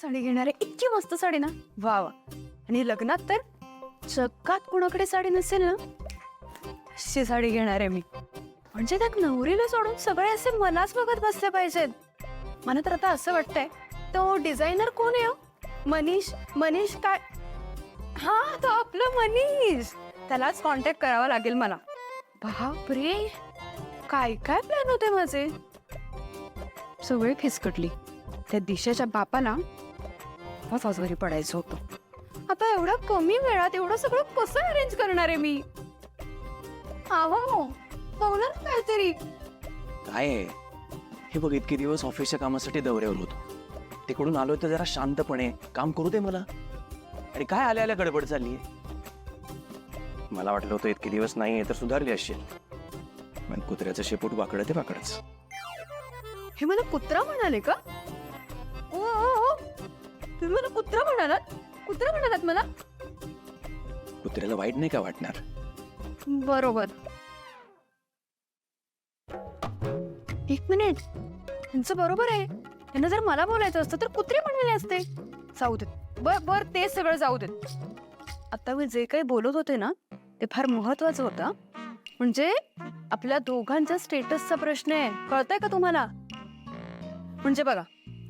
साडी घेणार आहे, इतकी मस्त साडी ना, वा वा. आणि लग्नात तर जगात कुणाकडे साडी नसेल ना अशी साडी घेणार आहे मी. म्हणजे त्या नवरीला सोडून सगळे असे मलाच बघत बसले पाहिजेत. मला तर आता असं वाटतंय तो डिझायनर कोण आहे हो? मनीष काय, हा तो आपलं मनीष, त्यालाच कॉन्टॅक्ट करावा लागेल मला. बापरे, काय काय प्लॅन होते माझे, सगळे फिसकटली. त्या दिशेच्या बापाला घरी पडायचं होतं. आता एवढ्या कमी वेळात एवढं सगळं कसं अरेंज करणार आहे मी? बोला ना काहीतरी. काय आहे हे बघ, इतके दिवस ऑफिसच्या कामासाठी दौऱ्यावर होतो, तिकडून आलोय तर जरा शांतपणे काम करू दे मला. आणि काय आल्या आल्या गडबड चालली आहे. मला वाटलं होतं इतके दिवस नाहीये तर सुधारली असेल, पण कुत्र्याचं शेपूट वाकडं ते वाकडच. हे मला कुत्रा म्हणाले का? ओ, तुम्ही मला कुत्रा म्हणालात मला? कुत्र्याला वाईट नाही का वाटणार? बरोबर. एक मिनिट, त्यांचं बरोबर आहे. त्यांना जर मला बोलायचं असतं तर कुत्रे म्हणाले असते. जाऊ देत, बर ते सगळं जाऊ देत. आता मी जे काही बोलत होते ना ते फार महत्वाचं होतं. म्हणजे आपल्या दोघांचा स्टेटसचा प्रश्न आहे, कळतंय का तुम्हाला? म्हणजे बघा,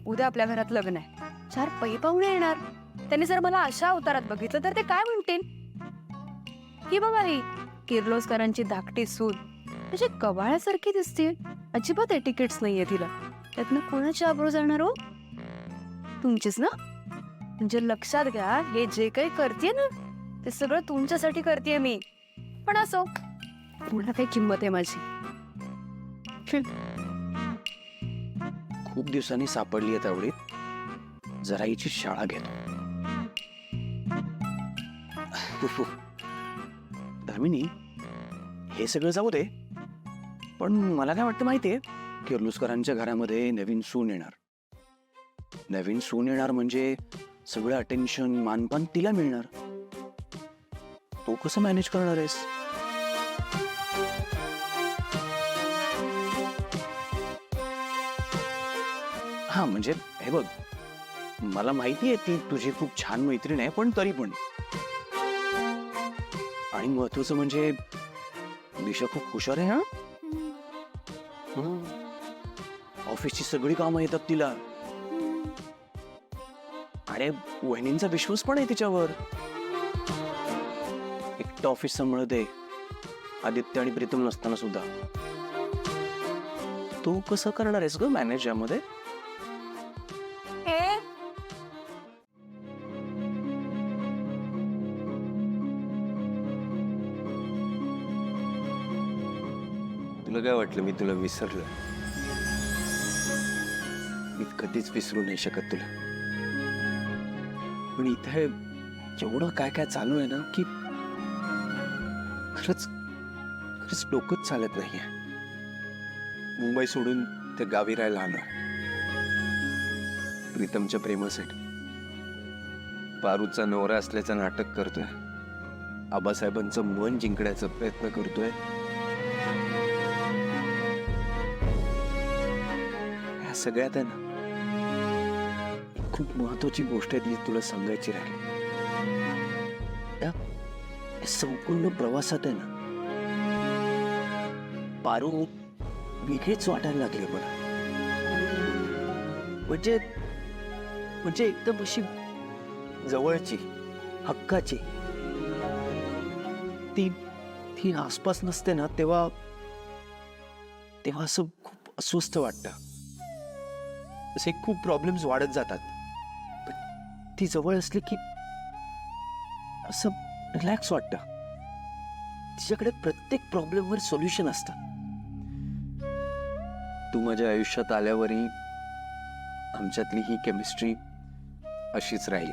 उद्या आपल्या घरात लग्न आहे, 4 पै पाहुणे येणार. त्यांनी जर मला अशा अवतारात बघितलं तर ते काय म्हणतील? ही बघा, ही किर्लोस्करांची धाकटी सून म्हणजे कवाळ्यासारखी दिसते, अजिबात एटिकेट्स नाहीये तिला. त्यातनं कोणाची आबरू जाणार हो? तुमचीच ना. म्हणजे लक्षात घ्या, हे जे काही करते ना ते सगळं तुमच्यासाठी करते मी. पण असो, पुन्हा काही किंमत आहे माझी. खूप दिवसांनी सापडली आहे तेवढीत, जरा हिची शाळा घेतो. दामिनी, हे सगळं जाऊ दे, पण मला काय वाटतं माहितीये, किर्लोस्करांच्या घरामध्ये नवीन सून येणार म्हणजे सगळं अटेन्शन मानपान तिला मिळणार. तो कसं मॅनेज करणार आहेस? हा म्हणजे हे बघ, मला माहितीये ती तुझी खूप छान मैत्रीण आहे, पण तरी पण. आणि महत्वाचं म्हणजे दिशा खूप हुशार आहे. हा, ऑफिसची सगळी कामं येतात तिला, आणि वहिनींचा विश्वास पण आहे तिच्यावर. एकटं ऑफिस सांभाळते, आदित्य आणि प्रीतम नसताना सुद्धा. तू कसं करणार आहेस ग मॅनेज यामध्ये? तुला काय वाटलं मी तुला विसरलं? मी कधीच विसरू नाही शकत तुला. पण इथे एवढं काय काय चालू आहे ना की खरंच डोकंच चालत नाहीये. मुंबई सोडून ते गावी राहायला आलोय प्रीतमच्या प्रेमासाठी. पारूचा नवरा असल्याचं नाटक करतोय, आबासाहेबांचं मन जिंकण्याचा प्रयत्न करतोय. ह्या सगळ्यात आहे ना, खूप महत्वाची गोष्ट आहे ती तुला सांगायची राहिली. या संपूर्ण प्रवासात आहे ना, पारू वेगळीच वाटायला लागली मला. म्हणजे एकदम अशी जवळची, हक्काची. ती आसपास नसते ना तेव्हा असं खूप अस्वस्थ वाटतं. असे खूप प्रॉब्लेम्स वाढत जातात. पण ती जवळ असली की असं रिलॅक्स वाटतं. तिच्याकडे प्रत्येक प्रॉब्लेमवर सोल्युशन असतं. तू माझ्या आयुष्यात आल्यावरही आमच्यातली ही केमिस्ट्री अशीच राहील.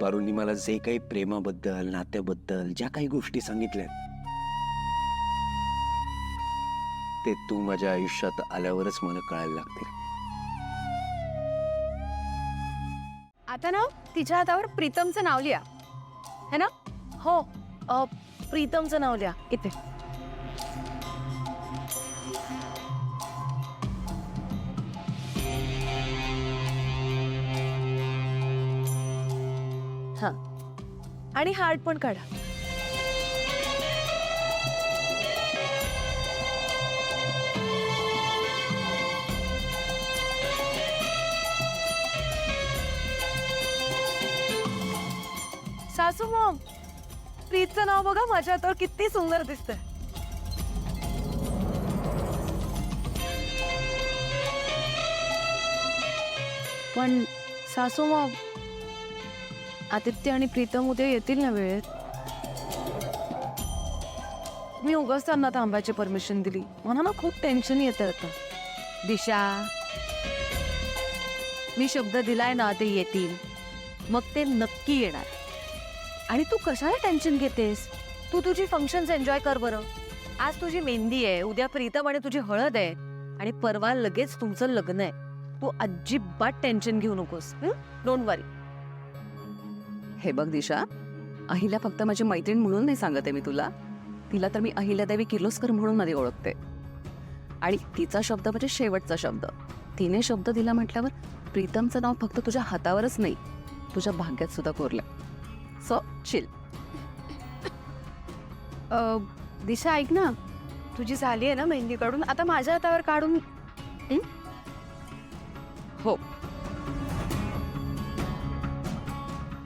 पारूनी मला जे काही प्रेमाबद्दल, नात्याबद्दल ज्या काही गोष्टी सांगितल्यात ते तू माझ्या आयुष्यात आल्यावरच मला कळायला लागतील. आता ना तिच्या हातावर प्रीतमचं नाव लिहा, है ना? हो, प्रीतमचं नाव लिहा इथे. आणि हार्ट पण काढा. सासू मॉम, प्रीतचं नाव बघा माझ्या हातावर किती सुंदर दिसतंय. पण सासू मॉम, आदित्य आणि प्रीतम उद्या येतील ना वेळेत? मी उगाच त्यांना थांबायची परमिशन दिली. मला ना खूप टेन्शन येतं आता. दिशा, मी शब्द दिलाय ना ते येतील, मग ते नक्की येणार. आणि तू कशाला टेन्शन घेतेस? तू तुझी फंक्शन्स एन्जॉय कर बरं. आज तुझी मेहंदी आहे, उद्या प्रीतम आणि तुझी हळद आहे, आणि परवा लगेच तुमचं लग्न आहे. तू अजिबात टेन्शन घेऊ नकोस. डोंट वरी. हे बघ दिशा, अहिल्या फक्त माझी मैत्रीण म्हणून नाही सांगते मी तुला. तिला तर मी अहिल्यादेवी किर्लोस्कर म्हणून आधी ओळखते, आणि तिचा शब्द म्हणजे शेवटचा शब्द. तिने शब्द दिला म्हटल्यावर प्रीतमचं नाव फक्त तुझ्या हातावरच नाही, तुझ्या भाग्यात सुद्धा कोरलं. So chill. दिशा ऐक ना, तुझी झाली आहे ना मेहंदी काढून, आता माझ्या हातावर काढून. हो.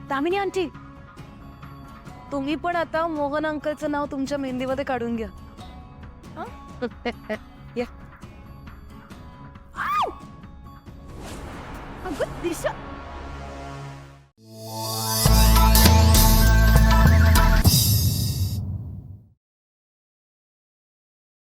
दामिनी आंटी, तुम्ही पण आता मोहन अंकलचं नाव तुमच्या मेहंदीमध्ये काढून घ्या. या. अगं दिशा,